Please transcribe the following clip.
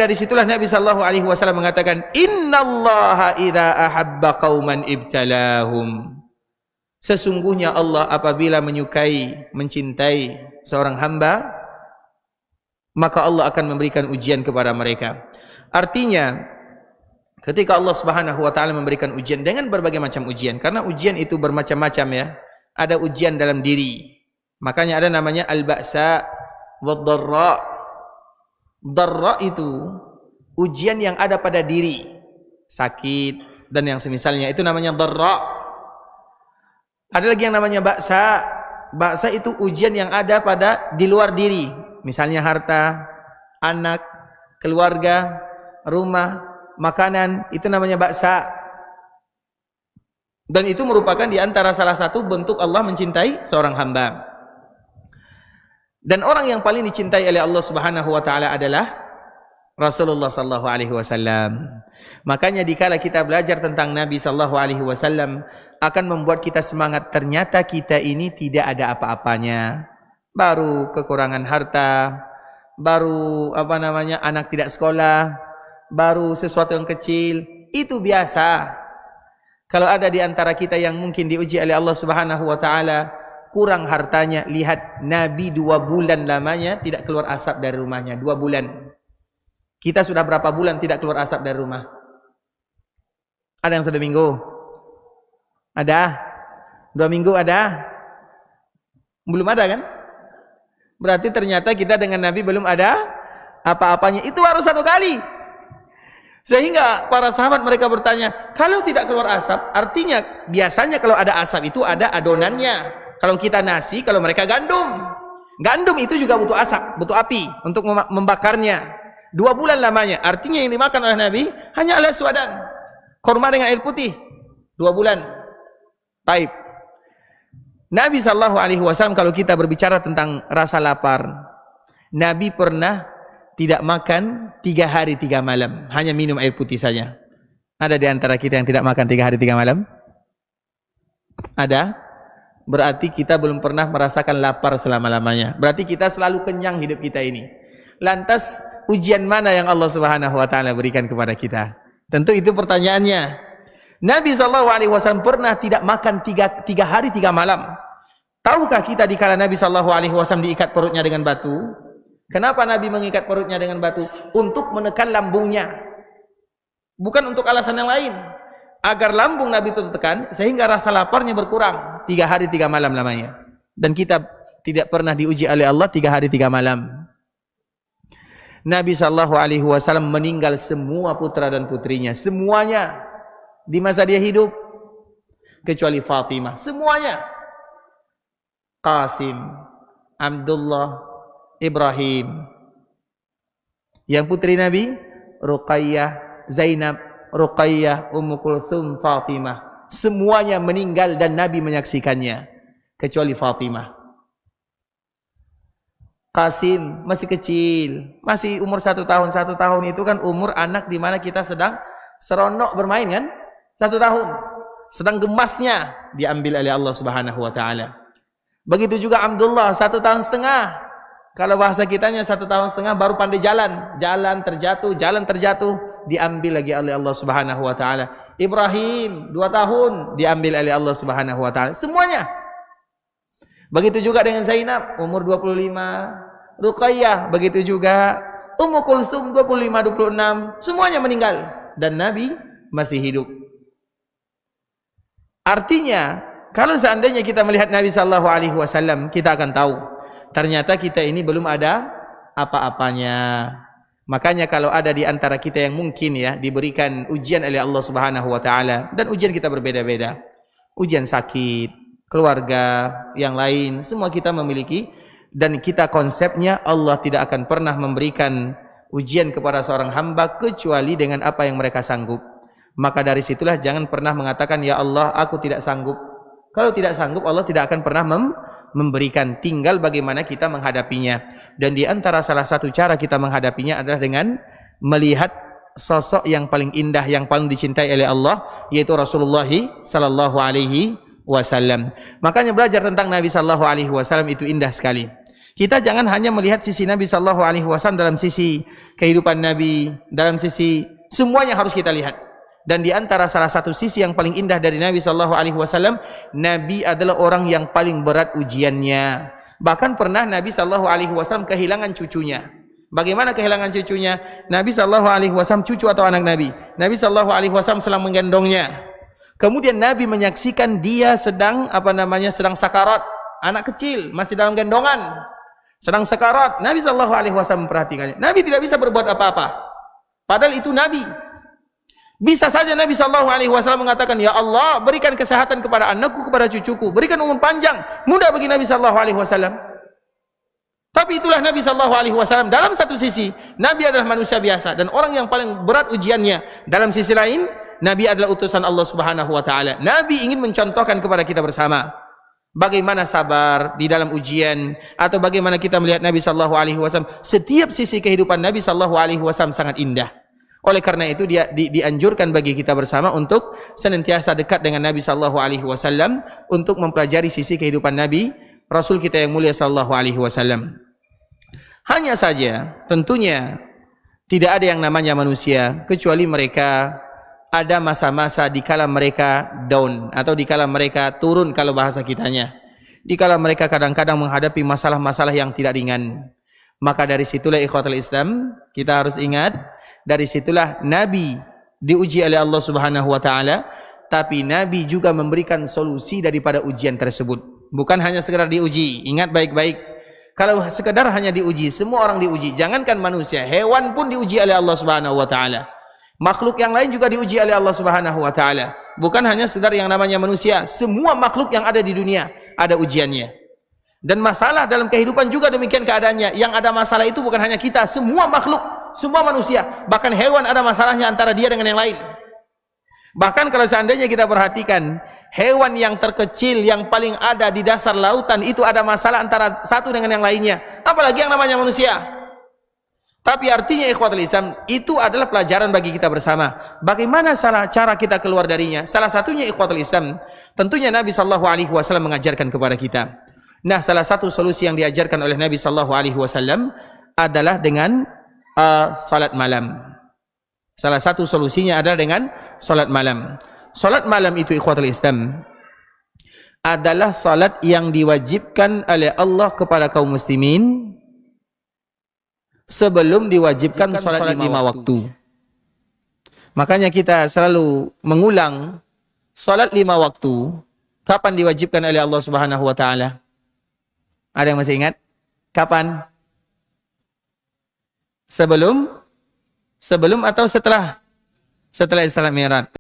Dari situlah Nabi sallallahu alaihi wasallam mengatakan, "Innallaha idza ahabba qauman ibtalahum." Sesungguhnya Allah apabila menyukai, mencintai seorang hamba, maka Allah akan memberikan ujian kepada mereka. Artinya, ketika Allah Subhanahu wa taala memberikan ujian dengan berbagai macam ujian, karena ujian itu bermacam-macam ya. Ada ujian dalam diri. Makanya ada namanya al-ba'sa wad-dharra. Dharra itu ujian yang ada pada diri, sakit dan yang semisalnya, itu namanya dharra. Ada lagi yang namanya ba'sa. Ba'sa itu ujian yang ada pada di luar diri, misalnya harta, anak, keluarga, rumah, makanan, itu namanya ba'sa. Dan itu merupakan di antara salah satu bentuk Allah mencintai seorang hamba. Dan orang yang paling dicintai oleh Allah Subhanahu wa taala adalah Rasulullah sallallahu alaihi wasallam. Makanya dikala kita belajar tentang Nabi sallallahu alaihi wasallam akan membuat kita semangat. Ternyata kita ini tidak ada apa-apanya. Baru kekurangan harta, baru anak tidak sekolah, baru sesuatu yang kecil, itu biasa. Kalau ada di antara kita yang mungkin diuji oleh Allah Subhanahu wa taala, kurang hartanya, lihat Nabi 2 bulan lamanya tidak keluar asap dari rumahnya. 2 bulan. Kita sudah berapa bulan tidak keluar asap dari rumah? Ada yang 1 minggu? Ada? 2 minggu ada? Belum ada kan? Berarti ternyata kita dengan Nabi belum ada apa-apanya. Itu baru 1 kali. Sehingga para sahabat mereka bertanya, kalau tidak keluar asap, artinya biasanya kalau ada asap itu ada adonannya. Kalau kita nasi, kalau mereka gandum. Gandum itu juga butuh asap, butuh api untuk membakarnya. 2 bulan lamanya. Artinya yang dimakan oleh Nabi hanya al-aswadan, kurma dengan air putih. 2 bulan. Baik. Nabi sallallahu alaihi wasallam, kalau kita berbicara tentang rasa lapar, Nabi pernah tidak makan 3 hari 3 malam, hanya minum air putih saja. Ada di antara kita yang tidak makan 3 hari 3 malam? Ada? Berarti kita belum pernah merasakan lapar selama-lamanya. Berarti kita selalu kenyang hidup kita ini. Lantas ujian mana yang Allah Subhanahu wa taala berikan kepada kita? Tentu itu pertanyaannya. Nabi SAW pernah tidak makan 3 hari 3 malam. Tahukah kita dikala Nabi SAW diikat perutnya dengan batu? Kenapa Nabi mengikat perutnya dengan batu? Untuk menekan lambungnya. Bukan untuk alasan yang lain. Agar lambung Nabi itu tertekan, sehingga rasa laparnya berkurang. 3 hari 3 malam lamanya. Dan kita tidak pernah diuji oleh Allah 3 hari 3 malam. Nabi SAW meninggal semua putra dan putrinya. Semuanya. Di masa dia hidup. Kecuali Fatimah. Semuanya. Qasim, Abdullah, Ibrahim. Yang putri Nabi, Ruqayyah, Zainab, Ruqayyah, Ummu Kulsum, Fatimah. Semuanya meninggal dan Nabi menyaksikannya. Kecuali Fatimah. Qasim masih kecil. Masih umur 1 tahun. 1 tahun itu kan umur anak di mana kita sedang seronok bermain kan? 1 tahun. Sedang gemasnya diambil oleh Allah Subhanahu wa taala. Begitu juga Abdullah 1 tahun setengah. Kalau bahasa kitanya 1 tahun setengah baru pandai jalan. Jalan terjatuh. Diambil lagi oleh Allah Subhanahu wa taala. Ibrahim 2 tahun diambil oleh Allah Subhanahu wa taala. Semuanya. Begitu juga dengan Zainab umur 25, Ruqayyah begitu juga, Ummu Kulsum 25, 26, semuanya meninggal dan Nabi masih hidup. Artinya, kalau seandainya kita melihat Nabi sallallahu alaihi wasallam, kita akan tahu ternyata kita ini belum ada apa-apanya. Makanya kalau ada di antara kita yang mungkin ya diberikan ujian oleh Allah Subhanahu wa taala, dan ujian kita berbeda-beda. Ujian sakit, keluarga, yang lain, semua kita memiliki, dan kita konsepnya Allah tidak akan pernah memberikan ujian kepada seorang hamba kecuali dengan apa yang mereka sanggup. Maka dari situlah jangan pernah mengatakan ya Allah aku tidak sanggup. Kalau tidak sanggup Allah tidak akan pernah memberikan, tinggal bagaimana kita menghadapinya. Dan di antara salah satu cara kita menghadapinya adalah dengan melihat sosok yang paling indah, yang paling dicintai oleh Allah, yaitu Rasulullah sallallahu alaihi wasallam. Makanya belajar tentang Nabi sallallahu alaihi wasallam itu indah sekali. Kita jangan hanya melihat sisi Nabi sallallahu alaihi wasallam dalam sisi kehidupan Nabi, dalam sisi semuanya harus kita lihat. Dan di antara salah satu sisi yang paling indah dari Nabi sallallahu alaihi wasallam, Nabi adalah orang yang paling berat ujiannya. Bahkan pernah Nabi sallallahu alaihi wasallam kehilangan cucunya. Bagaimana kehilangan cucunya? Nabi sallallahu alaihi wasallam cucu atau anak Nabi. Nabi sallallahu alaihi wasallam sedang menggendongnya. Kemudian Nabi menyaksikan dia sedang sedang sakarat, anak kecil masih dalam gendongan, sedang sakarat. Nabi sallallahu alaihi wasallam memperhatikannya. Nabi tidak bisa berbuat apa-apa. Padahal itu Nabi. Bisa saja Nabi sallallahu alaihi wasallam mengatakan, "Ya Allah, berikan kesehatan kepada anakku, kepada cucuku, berikan umur panjang." Mudah bagi Nabi sallallahu alaihi wasallam. Tapi itulah Nabi sallallahu alaihi wasallam. Dalam satu sisi, Nabi adalah manusia biasa dan orang yang paling berat ujiannya. Dalam sisi lain, Nabi adalah utusan Allah Subhanahu wa taala. Nabi ingin mencontohkan kepada kita bersama bagaimana sabar di dalam ujian, atau bagaimana kita melihat Nabi sallallahu alaihi wasallam. Setiap sisi kehidupan Nabi sallallahu alaihi wasallam sangat indah. Oleh karena itu dia dianjurkan bagi kita bersama untuk senantiasa dekat dengan Nabi sallallahu alaihi wasallam untuk mempelajari sisi kehidupan Nabi Rasul kita yang mulia sallallahu alaihi wasallam. Hanya saja tentunya tidak ada yang namanya manusia kecuali mereka ada masa-masa di kala mereka down atau di kala mereka turun kalau bahasa kitanya. Di kala mereka kadang-kadang menghadapi masalah-masalah yang tidak ringan. Maka dari situlah ikhwatul Islam kita harus ingat, dari situlah Nabi diuji oleh Allah Subhanahu wa taala, tapi Nabi juga memberikan solusi daripada ujian tersebut. Bukan hanya sekedar diuji. Ingat baik-baik. Kalau sekedar hanya diuji, semua orang diuji. Jangankan manusia, hewan pun diuji oleh Allah Subhanahu wa taala. Makhluk yang lain juga diuji oleh Allah Subhanahu wa taala. Bukan hanya sekedar yang namanya manusia, semua makhluk yang ada di dunia ada ujiannya. Dan masalah dalam kehidupan juga demikian keadaannya. Yang ada masalah itu bukan hanya kita, semua makhluk, semua manusia, bahkan hewan ada masalahnya antara dia dengan yang lain. Bahkan kalau seandainya kita perhatikan, hewan yang terkecil yang paling ada di dasar lautan itu ada masalah antara satu dengan yang lainnya, apalagi yang namanya manusia. Tapi artinya ikhwatul Islam, itu adalah pelajaran bagi kita bersama. Bagaimana cara kita keluar darinya? Salah satunya ikhwatul Islam, tentunya Nabi sallallahu alaihi wasallam mengajarkan kepada kita. Nah, salah satu solusi yang diajarkan oleh Nabi sallallahu alaihi wasallam adalah dengan salat malam. Salah satu solusinya adalah dengan salat malam. Salat malam itu ikhwatul Islam adalah salat yang diwajibkan oleh Allah kepada kaum muslimin sebelum diwajibkan salat 5 waktu. Makanya kita selalu mengulang salat 5 waktu. Kapan diwajibkan oleh Allah Subhanahu wa taala? Ada yang masih ingat? Kapan? Sebelum atau setelah Isra Mi'raj?